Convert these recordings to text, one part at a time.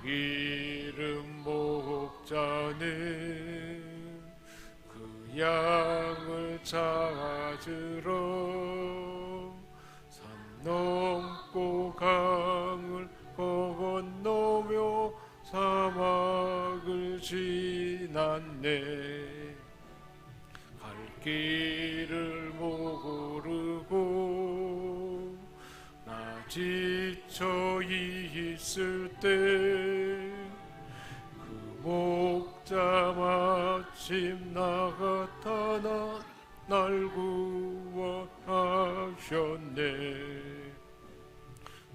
기름 목자는 그 양을 찾으러 산 넘고 강을 건너며 사막을 지났네. 갈 길을 모르고 나 지쳐 있을 때 그 목자 마침 나타나 날 구원하셨네.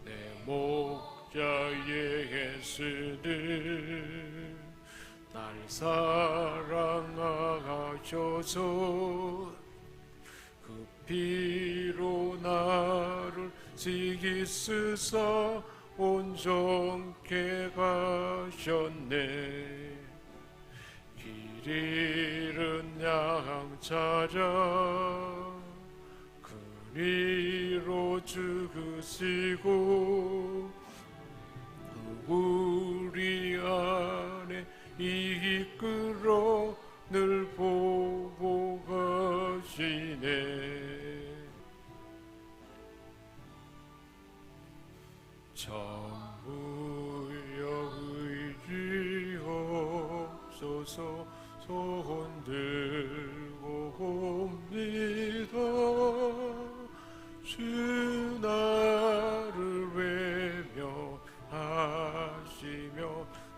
내 목자 예수는 날 사랑하셔서 그 피로 나를 지키시사 온전케 가셨네. 길 잃은 양 찾아 그리로 죽으시고 우리 안에 이끌어 늘 보고 가시네. 전부여 의지없어서 손 들고 옵니다. 주 나를 외면하시며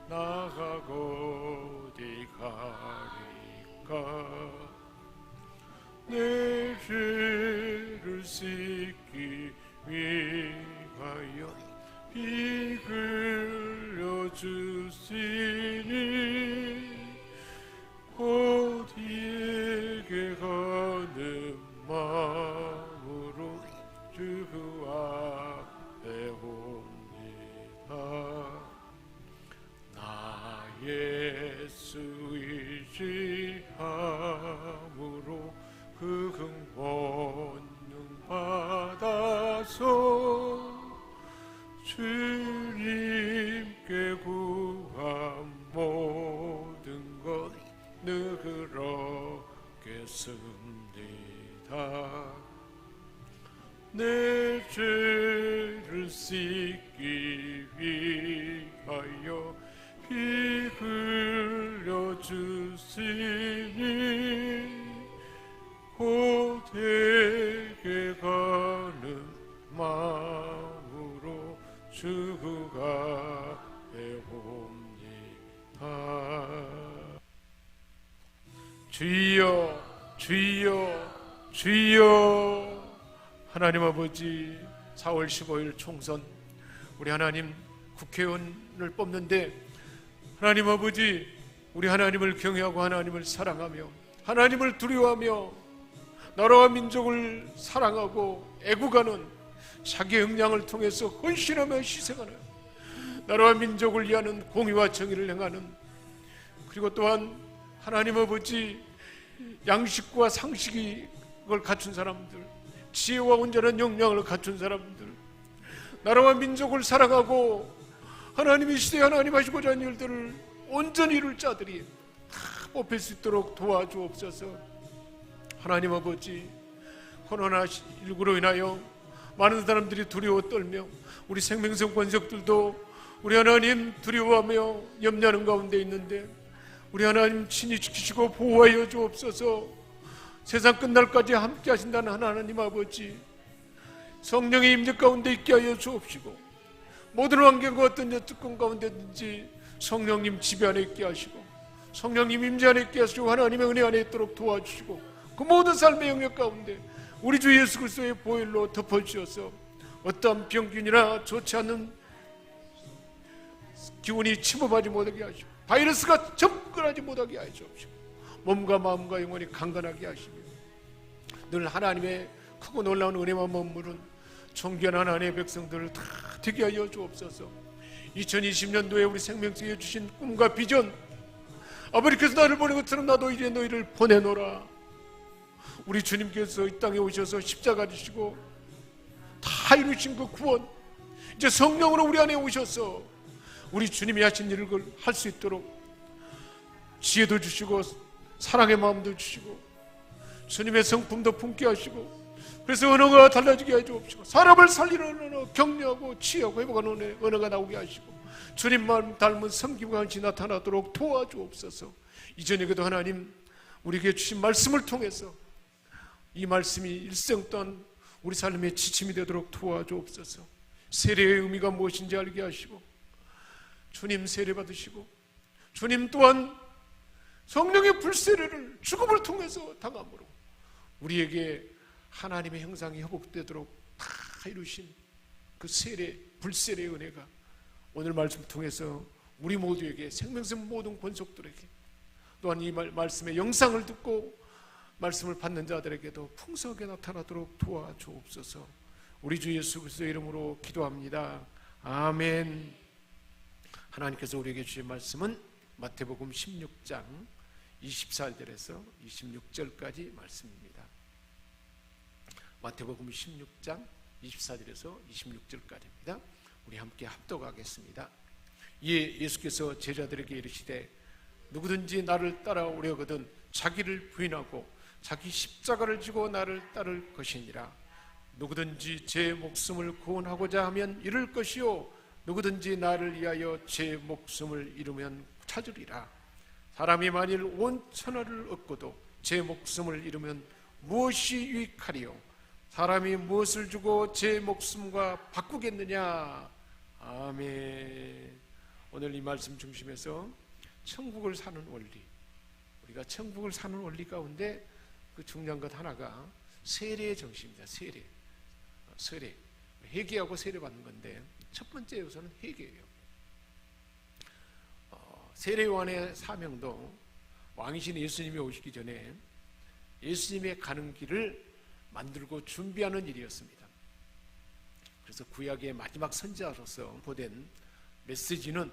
나가고 어디 가리까. 내 죄를 씻기 위하여 피 흘려 주시니 어디에게 가는 마음으로 주 앞에 옵니다. 나 예수 의지함으로 그 권능 받아서 주님께 구한 모든 것 늘었겠습니다. 내 죄를 씻기 위하여 피 흘려 주시니 어디에게 가는 마음으로 주가 배웁니다. 주여 주여 주여. 하나님 아버지, 4월 15일 총선 우리 하나님 국회의원을 뽑는데 하나님 아버지, 우리 하나님을 경외하고 하나님을 사랑하며 하나님을 두려워하며 나라와 민족을 사랑하고 애국하는 자기 역량을 통해서 헌신하며 희생하는 나라와 민족을 위하는 공의와 정의를 행하는, 그리고 또한 하나님 아버지 양식과 상식을 갖춘 사람들, 지혜와 온전한 역량을 갖춘 사람들, 나라와 민족을 사랑하고 하나님의 시대에 하나님 하시고자 하는 일들을 온전히 이룰 자들이 다 뽑힐 수 있도록 도와주옵소서. 하나님 아버지, 코로나19로 인하여 많은 사람들이 두려워 떨며 우리 생명성 권석들도 우리 하나님 두려워하며 염려하는 가운데 있는데 우리 하나님 친히 지키시고 보호하여 주옵소서. 세상 끝날까지 함께 하신다는 하나님 아버지, 성령의 임재 가운데 있게 하여 주옵시고 모든 환경과 어떤 여특권 가운데든지 성령님 지배 안에 있게 하시고 성령님 임재 안에 있게 하시고 하나님의 은혜 안에 있도록 도와주시고 그 모든 삶의 영역 가운데 우리 주 예수 그리스도의 보혈로 덮어주셔서 어떠한 병균이나 좋지 않은 기운이 침범하지 못하게 하시고 바이러스가 접근하지 못하게 하여 주옵시고 몸과 마음과 영혼이 강건하게 하시며 늘 하나님의 크고 놀라운 은혜만 머무른 존귀한 하나님의 백성들을 다 되게 하여 주옵소서. 2020년도에 우리 생명수에 주신 꿈과 비전, 아버지께서 나를 보낸 것처럼 나도 이제 너희를 보내노라. 우리 주님께서 이 땅에 오셔서 십자가 지시고 다 이루신 그 구원, 이제 성령으로 우리 안에 오셔서 우리 주님이 하신 일을 할 수 있도록 지혜도 주시고 사랑의 마음도 주시고 주님의 성품도 품게 하시고, 그래서 언어가 달라지게 해 주옵시고, 사람을 살리는 언어, 격려하고 치유하고 회복하는 언어가 나오게 하시고, 주님 마음 닮은 섬김과 한시 나타나도록 도와주옵소서. 이 저녁에도 하나님 우리에게 주신 말씀을 통해서 이 말씀이 일생 동안 우리 삶의 지침이 되도록 도와주옵소서. 세례의 의미가 무엇인지 알게 하시고, 주님 세례 받으시고 주님 또한 성령의 불세례를 죽음을 통해서 당함으로 우리에게 하나님의 형상이 회복되도록 다 이루신 그 세례, 불세례의 은혜가 오늘 말씀 통해서 우리 모두에게, 생명성 모든 권속들에게, 또한 이 말씀의 영상을 듣고 말씀을 받는 자들에게도 풍성하게 나타나도록 도와주옵소서. 우리 주 예수 그리스도의 이름으로 기도합니다. 아멘. 하나님께서 우리에게 주신 말씀은 마태복음 16장 24절에서 26절까지 말씀입니다. 마태복음 16장 24절에서 26절까지입니다. 우리 함께 합독하겠습니다. 이에 예수께서 제자들에게 이르시되 누구든지 나를 따라오려거든 자기를 부인하고 자기 십자가를 지고 나를 따를 것이니라. 누구든지 제 목숨을 구원하고자 하면 잃을 것이요 누구든지 나를 위하여 제 목숨을 잃으면 찾으리라. 사람이 만일 온 천하를 얻고도 제 목숨을 잃으면 무엇이 유익하리요? 사람이 무엇을 주고 제 목숨과 바꾸겠느냐? 아멘. 오늘 이 말씀 중심에서 천국을 사는 원리, 우리가 천국을 사는 원리 가운데 그 중요한 것 하나가 세례의 정신입니다. 세례, 회개하고 세례 받는 건데 첫 번째 요소는 회개예요. 세례요한의 사명도 왕이신 예수님이 오시기 전에 예수님의 가는 길을 만들고 준비하는 일이었습니다. 그래서 구약의 마지막 선지자로서 보낸 메시지는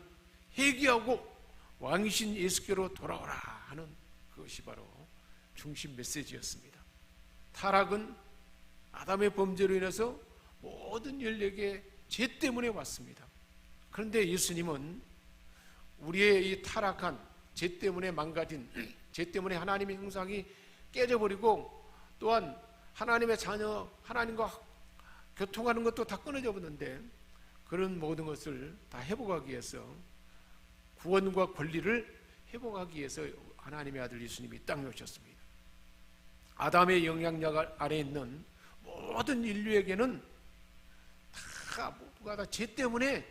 회개하고 왕이신 예수께로 돌아오라 하는 그것이 바로 중심 메시지였습니다. 타락은 아담의 범죄로 인해서 모든 인류에게 죄 때문에 왔습니다. 그런데 예수님은 우리의 이 타락한 죄 때문에 망가진, 죄 때문에 하나님의 형상이 깨져버리고 또한 하나님의 자녀, 하나님과 교통하는 것도 다 끊어져 버렸는데 그런 모든 것을 다 회복하기 위해서, 구원과 권리를 회복하기 위해서 하나님의 아들 예수님이 이 땅에 오셨습니다. 아담의 영향력 아래 있는 모든 인류에게는 다 모두가 다 죄 때문에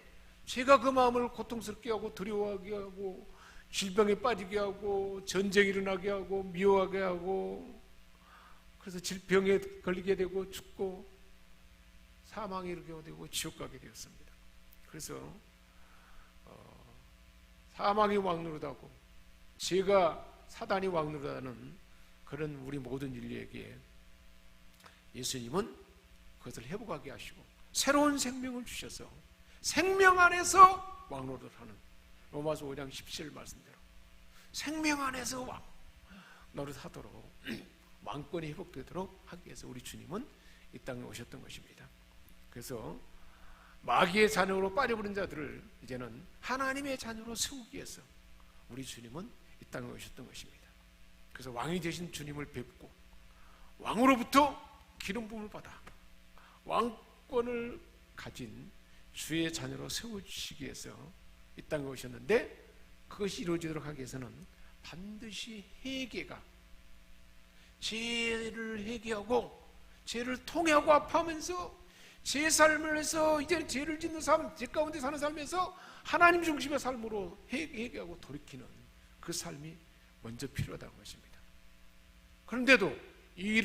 죄가 그 마음을 고통스럽게 하고 두려워하게 하고 질병에 빠지게 하고 전쟁이 일어나게 하고 미워하게 하고, 그래서 질병에 걸리게 되고 죽고 사망에 이르게 되고 지옥 가게 되었습니다. 그래서 사망이 왕노릇하고 죄가 사단이 왕노릇하는 그런 우리 모든 인류에게 예수님은 그것을 회복하게 하시고 새로운 생명을 주셔서 생명 안에서 왕노릇하는, 로마서 5장 17절 말씀대로 생명 안에서 왕노릇하도록 왕권이 회복되도록 하기 위해서 우리 주님은 이 땅에 오셨던 것입니다. 그래서 마귀의 자녀로 빠져버린 자들을 이제는 하나님의 자녀로 세우기 위해서 우리 주님은 이 땅에 오셨던 것입니다. 그래서 왕이 되신 주님을 뵙고 왕으로부터 기름 부음을 받아 왕권을 가진 주의 자녀로 세우시기 위해서 이 땅에 오셨는데, 그것이 이루어지도록 하기 위해서는 반드시 회개가, 죄를 회개하고 죄를 통회하고 아파하면서 제 삶을 해서 이제 죄를 짓는 삶, 죄 가운데 사는 삶에서 하나님 중심의 삶으로 회개하고 돌이키는 그 삶이 먼저 필요하다는 것입니다. 그런데도 이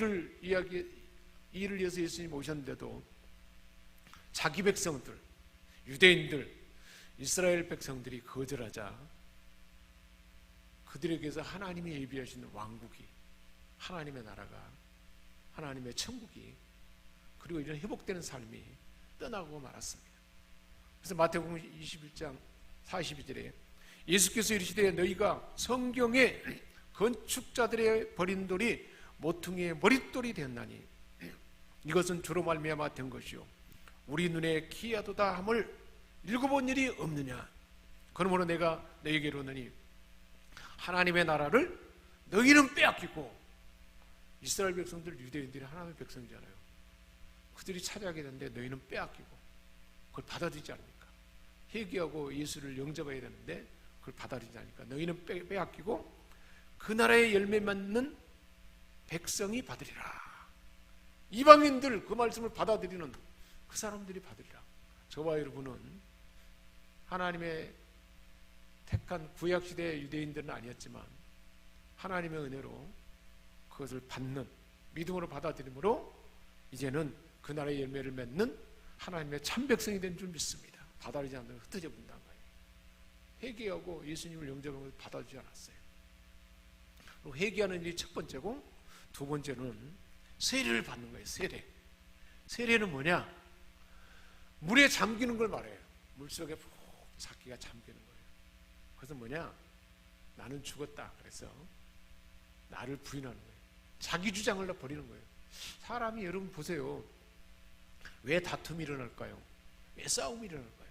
일을 위해서 예수님이 오셨는데도 자기 백성들, 유대인들, 이스라엘 백성들이 거절하자 그들에게서 하나님이 예비하신 왕국이, 하나님의 나라가, 하나님의 천국이, 그리고 이런 회복되는 삶이 떠나고 말았습니다. 그래서 마태복음 21장 42절에 예수께서 이르시되 너희가 성경에 건축자들의 버린 돌이 모퉁이의 머릿돌이 되었나니 이것은 주로 말미암아 된 것이요 우리 눈에 기이하도다 함을 읽어본 일이 없느냐. 그러므로 내가 너희에게로 오느니 하나님의 나라를 너희는 빼앗기고. 이스라엘 백성들, 유대인들이 하나님의 백성이잖아요. 그들이 차지하게 되는데 너희는 빼앗기고 그걸 받아들이지 않습니까? 회개하고 예수를 영접해야 되는데 그걸 받아들이지 않으니까 너희는 빼앗기고 그 나라의 열매 맺는 백성이 받으리라. 이방인들, 그 말씀을 받아들이는 그 사람들이 받으리라. 저와 여러분은 하나님의 택한 구약시대의 유대인들은 아니었지만 하나님의 은혜로 그것을 받는, 믿음으로 받아들임으로 이제는 그 나라의 열매를 맺는 하나님의 참 백성이 된 줄 믿습니다. 받아들이지 않는 흩어져 본다는 거예요. 회개하고 예수님을 영접하는 것을 받아주지 않았어요. 회개하는 일이 첫 번째고, 두 번째는 세례를 받는 거예요. 세례. 세례는 뭐냐? 물에 잠기는 걸 말해요. 물속에 푹 자기가 잠기는 거예요. 그래서 뭐냐? 나는 죽었다. 그래서 나를 부인하는 거예요. 자기 주장을 다 버리는 거예요. 사람이, 여러분 보세요. 왜 다툼이 일어날까요? 왜 싸움이 일어날까요?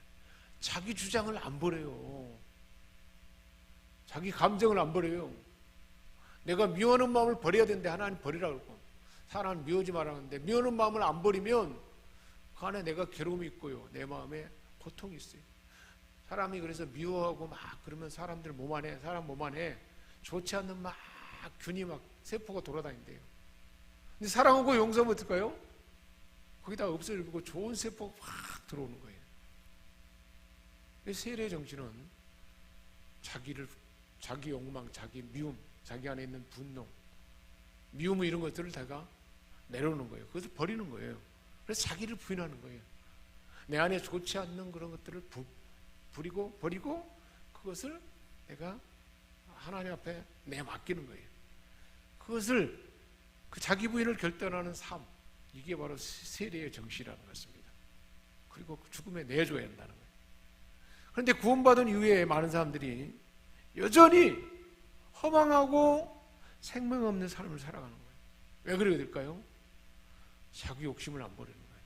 자기 주장을 안 버려요. 자기 감정을 안 버려요. 내가 미워하는 마음을 버려야 되는데 하나님 버리라고 그러고, 사람은 미워하지 말라는데 미워하는 마음을 안 버리면 그 안에 내가 괴로움이 있고요, 내 마음에 고통이 있어요. 사람이 그래서 미워하고 막 그러면 사람들 몸 안에, 사람 몸 안에 좋지 않는 막 균이 막 세포가 돌아다닌대요. 근데 사랑하고 용서하면 어떨까요? 거기다 없어지고 좋은 세포가 확 들어오는 거예요. 세례 정신은 자기 욕망, 자기 미움, 자기 안에 있는 분노, 미움 이런 것들을 다가 내려오는 거예요. 그것을 버리는 거예요. 그래서 자기를 부인하는 거예요. 내 안에 좋지 않는 그런 것들을 버리고 그것을 내가 하나님 앞에 내맡기는 거예요. 그것을, 그 자기 부인을 결단하는 삶, 이게 바로 세례의 정신이라는 것입니다. 그리고 죽음에 내줘야 한다는 거예요. 그런데 구원받은 이후에 많은 사람들이 여전히 허망하고 생명 없는 삶을 살아가는 거예요. 왜 그러게 될까요? 자기 욕심을 안 버리는 거예요.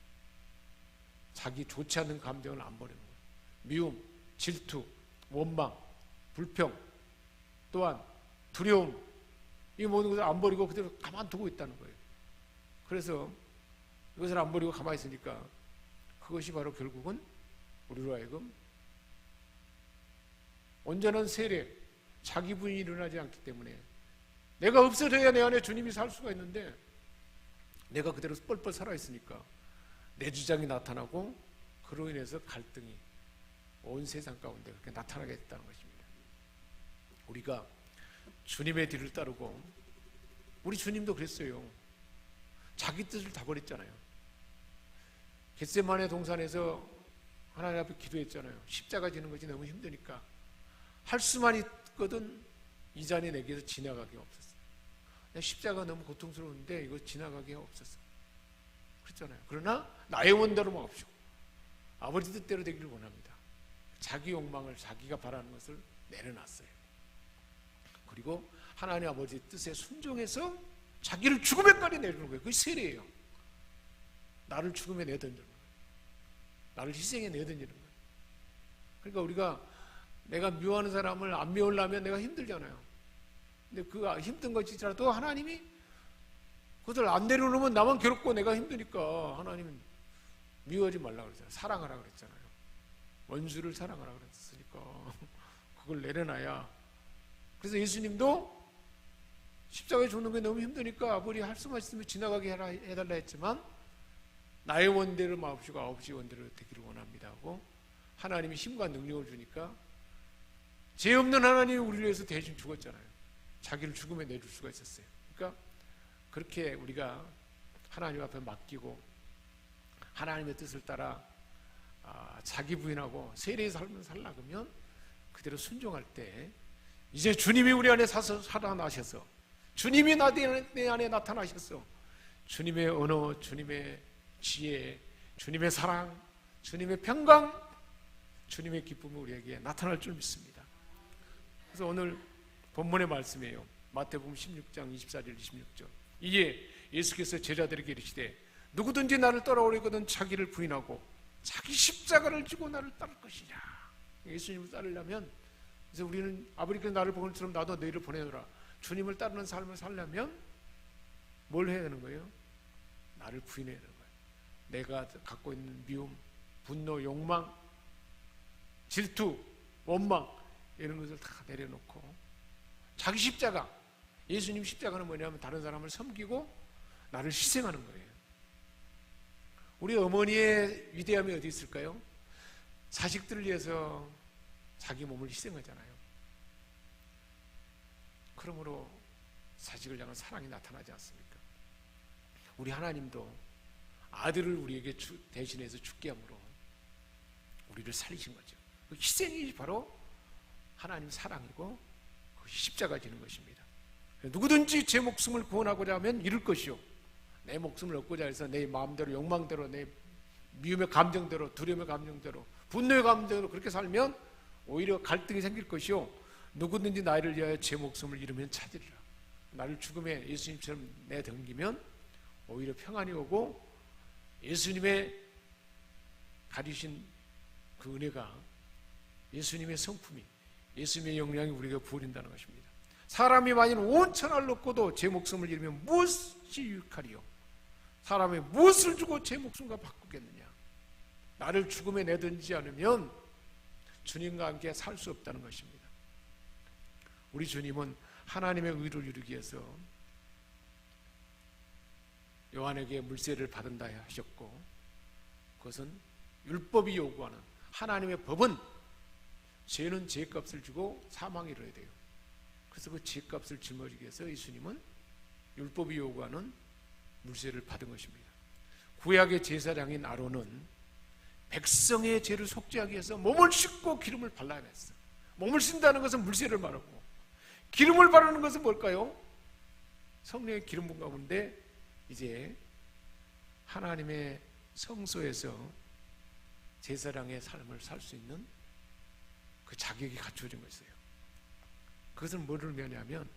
자기 좋지 않는 감정을 안 버리는 거예요. 미움, 질투, 원망, 불평, 또한 두려움, 이 모든 것을 안 버리고 그대로 가만두고 있다는 거예요. 그래서 이것을 안 버리고 가만히 있으니까 그것이 바로 결국은 우리로 하여금 온전한 세례, 자기 부인이 일어나지 않기 때문에 내가 없어져야 내 안에 주님이 살 수가 있는데 내가 그대로 뻘뻘 살아있으니까 내 주장이 나타나고 그로 인해서 갈등이 온 세상 가운데 그렇게 나타나게 됐다는 것입니다. 우리가 주님의 뒤를 따르고, 우리 주님도 그랬어요. 자기 뜻을 다 버렸잖아요. 겟세마네 동산에서 하나님 앞에 기도했잖아요. 십자가 지는 것이 너무 힘드니까 할 수만 있거든 이 잔이 내게서 지나가게 없었어. 십자가 너무 고통스러운데 이거 지나가게 없었어. 그랬잖아요. 그러나 나의 원대로만 없이고 아버지 뜻대로 되기를 원합니다. 자기 욕망을, 자기가 바라는 것을 내려놨어요. 그리고 하나님 아버지 뜻에 순종해서 자기를 죽음에까지 내리는 거예요. 그게 세례예요. 나를 죽음에 내던지는 거예요. 나를 희생에 내던지는 거예요. 그러니까 우리가 내가 미워하는 사람을 안 미워하려면 내가 힘들잖아요. 근데 그 힘든 것이라도 하나님이 그것을 안 내려놓으면 나만 괴롭고 내가 힘드니까 하나님은 미워하지 말라 그랬잖아요. 사랑하라 그랬잖아요. 원수를 사랑하라 그랬으니까 그걸 내려놔야. 그래서 예수님도 십자가에 죽는 게 너무 힘드니까 아버지 할 수만 있으면 지나가게 해달라 했지만 나의 원대로 마옵시고 아버지 원대로 되기를 원합니다 하고 하나님이 힘과 능력을 주니까 죄 없는 하나님이 우리를 위해서 대신 죽었잖아요. 자기를 죽음에 내줄 수가 있었어요. 그러니까 그렇게 우리가 하나님 앞에 맡기고 하나님의 뜻을 따라 자기 부인하고 세례의 삶을 살아가면 그대로 순종할 때 이제 주님이 우리 안에 살아나셔서 주님이 내 안에 나타나셔서 주님의 언어, 주님의 지혜, 주님의 사랑, 주님의 평강, 주님의 기쁨이 우리에게 나타날 줄 믿습니다. 그래서 오늘 본문의 말씀이에요. 마태복음 16장 24절 26절. 이에 예수께서 제자들에게 이르시되 누구든지 나를 따라오려거든 자기를 부인하고 자기 십자가를 지고 나를 따를 것이냐. 예수님을 따르려면, 그래서 우리는 아버지께서 나를 보는 것처럼 나도 너희를 보내노라. 주님을 따르는 삶을 살려면 뭘 해야 되는 거예요? 나를 부인해야 되는 거예요. 내가 갖고 있는 미움, 분노, 욕망, 질투, 원망 이런 것을 다 내려놓고 자기 십자가, 예수님 십자가는 뭐냐면 다른 사람을 섬기고 나를 희생하는 거예요. 우리 어머니의 위대함이 어디 있을까요? 자식들을 위해서 자기 몸을 희생하잖아요. 그러므로 자식을 향한 사랑이 나타나지 않습니까? 우리 하나님도 아들을 우리에게 대신해서 죽게 함으로 우리를 살리신 거죠. 그 희생이 바로 하나님 사랑이고 그 십자가 지는 것입니다. 누구든지 제 목숨을 구원하고자 하면 잃을 것이요, 내 목숨을 얻고자 해서 내 마음대로 욕망대로 내 미움의 감정대로 두려움의 감정대로 분노의 감정대로 그렇게 살면 오히려 갈등이 생길 것이요, 누구든지 나를 위하여 제 목숨을 잃으면 찾으리라. 나를 죽음에 예수님처럼 내던기면 오히려 평안이 오고 예수님의 가리신 그 은혜가, 예수님의 성품이, 예수님의 영향이 우리가 부어진다는 것입니다. 사람이 만일 온 천하를 얻고도 제 목숨을 잃으면 무엇이 유익하리요? 사람이 무엇을 주고 제 목숨과 바꾸겠느냐? 나를 죽음에 내던지지 않으면 주님과 함께 살 수 없다는 것입니다. 우리 주님은 하나님의 의를 이루기 위해서 요한에게 물세를 받은다 하셨고, 그것은 율법이 요구하는, 하나님의 법은 죄는 죄값을 주고 사망에 이르러야 돼요. 그래서 그 죄값을 짊어지기 위해서 예수님은 율법이 요구하는 물세를 받은 것입니다. 구약의 제사장인 아론은 백성의 죄를 속죄하기 위해서 몸을 씻고 기름을 발라야 했어요. 몸을 씻는다는 것은 물세를 말하고, 기름을 바르는 것은 뭘까요? 성령의 기름 부은 가운데 이제 하나님의 성소에서 제사장의 삶을 살 수 있는 그 자격이 갖춰진 것이에요. 그것은 뭐를 의미하냐면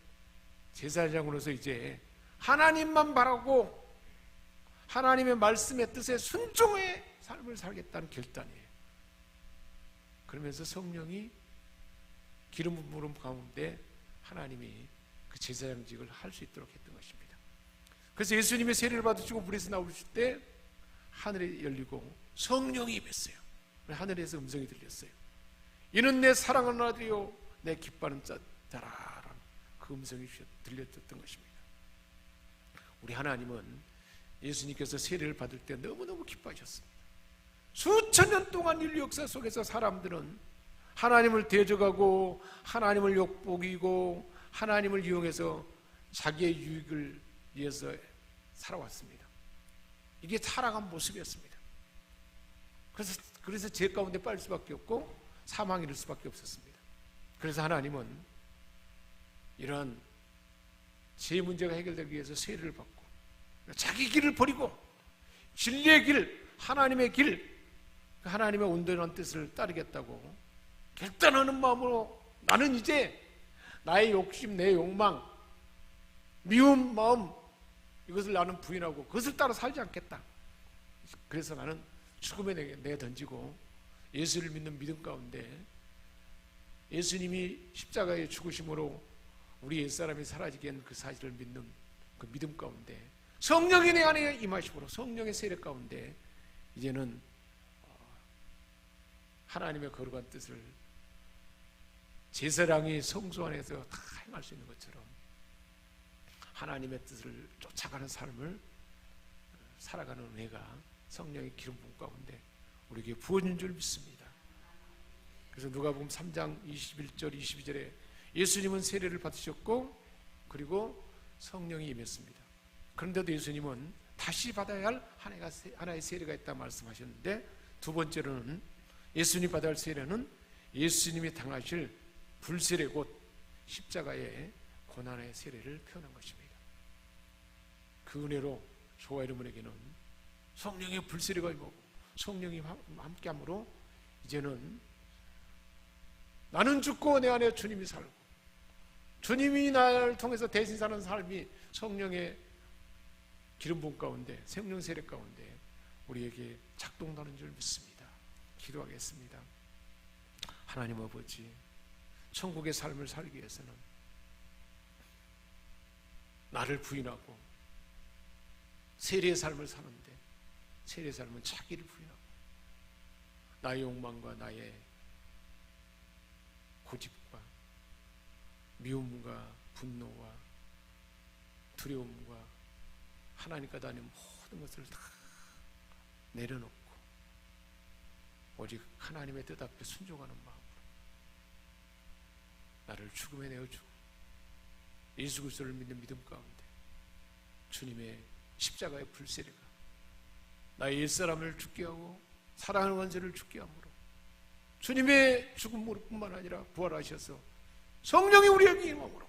제사장으로서 이제 하나님만 바라고 하나님의 말씀의 뜻에 순종의 삶을 살겠다는 결단이에요. 그러면서 성령이 기름 부음 가운데 하나님이 그 제사장직을 할 수 있도록 했던 것입니다. 그래서 예수님의 세례를 받으시고 물에서 나오실 때 하늘이 열리고 성령이 임했어요. 하늘에서 음성이 들렸어요. 이는 내 사랑하는 아들이요 내 기뻐하는 자라라는 그 음성이 들렸던 것입니다. 우리 하나님은 예수님께서 세례를 받을 때 너무너무 기뻐하셨습니다. 수천 년 동안 인류 역사 속에서 사람들은 하나님을 대적하고 하나님을 욕보이고 하나님을 이용해서 자기의 유익을 위해서 살아왔습니다. 이게 살아간 모습이었습니다. 그래서 죄 가운데 빠질 수밖에 없고 사망에 이를 수밖에 없었습니다. 그래서 하나님은 이런 죄 문제가 해결되기 위해서 세례를 받고 자기 길을 버리고 진리의 길, 하나님의 길, 하나님의 온전한 뜻을 따르겠다고 결단하는 마음으로 나는 이제 나의 욕심, 내 욕망, 미운 마음 이것을 나는 부인하고 그것을 따라 살지 않겠다. 그래서 나는 죽음에 내던지고 예수를 믿는 믿음 가운데 예수님이 십자가에 죽으심으로 우리 옛사람이 사라지게 한 그 사실을 믿는 그 믿음 가운데 성령이 내 안에 임하심으로 성령의 세례 가운데 이제는 하나님의 거룩한 뜻을 제사장이 성소 안에서 다 행할 수 있는 것처럼 하나님의 뜻을 쫓아가는 삶을 살아가는 은혜가 성령의 기름 부음 가운데 우리에게 부어진 줄 믿습니다. 그래서 누가복음 3장 21절 22절에 예수님은 세례를 받으셨고 그리고 성령이 임했습니다. 그런데도 예수님은 다시 받아야 할 하나의 세례가 있다 말씀하셨는데, 두 번째로는 예수님이 받아야 할 세례는 예수님이 당하실 불세례 곧 십자가의 고난의 세례를 표현한 것입니다. 그 은혜로 저와 여러분에게는 성령의 불세례가 임하고 성령이 함께함으로 이제는 나는 죽고 내 안에 주님이 살고 주님이 나를 통해서 대신 사는 삶이 성령의 기름 부음 가운데 성령 세례 가운데 우리에게 작동하는 줄 믿습니다. 기도하겠습니다. 하나님 아버지, 천국의 삶을 살기 위해서는 나를 부인하고 세리의 삶을 사는데, 세리의 삶은 자기를 부인하고 나의 욕망과 나의 고집과 미움과 분노와 두려움과 하나님과 다니는 모든 것을 다 내려놓고 오직 하나님의 뜻 앞에 순종하는 마음으로 나를 죽음에 내어주고 예수 그리스도를 믿는 믿음 가운데 주님의 십자가의 불세례가 나의 옛사람을 죽게 하고 사랑하는 원죄를 죽게 함으로 주님의 죽음으로 뿐만 아니라 부활하셔서 성령이 우리에게 임함으로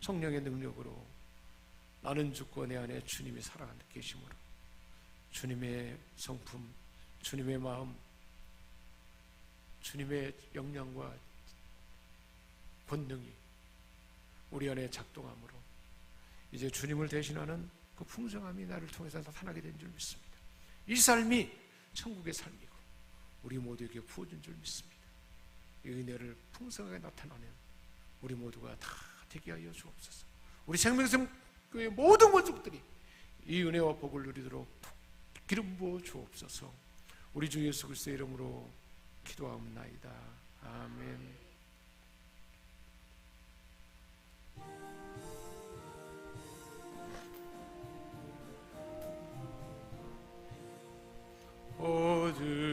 성령의 능력으로 나는 죽고 내 안에 주님이 살아가는 계심으로 주님의 성품, 주님의 마음, 주님의 역량과 권능이 우리 안에 작동함으로 이제 주님을 대신하는 그 풍성함이 나를 통해서 나타나게 된 줄 믿습니다. 이 삶이 천국의 삶이고 우리 모두에게 부어준 줄 믿습니다. 이 은혜를 풍성하게 나타나는 우리 모두가 다 되게 하여 주옵소서. 우리 생명성교회 모든 권속들이 이 은혜와 복을 누리도록 기름 부어 주옵소서. 우리 주 예수 그리스도의 이름으로 기도하옵나이다. 아멘.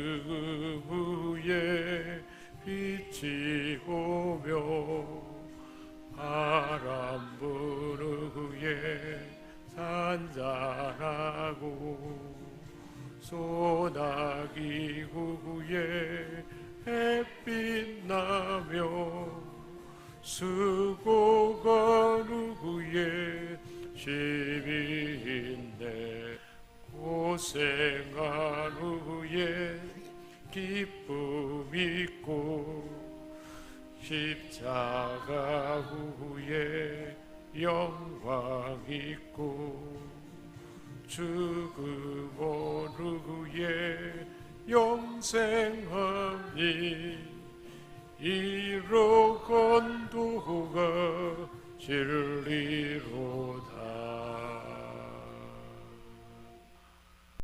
어둠 위에 빛이 오며 바람 부는 후에 산산하고 소나기 후에 햇빛 나며 수고가 누구의 시민네 고생한 후에 기쁨 있고 십자가 후에 영광 있고 죽음 온 후에 영생하니 이로 건도가 진리로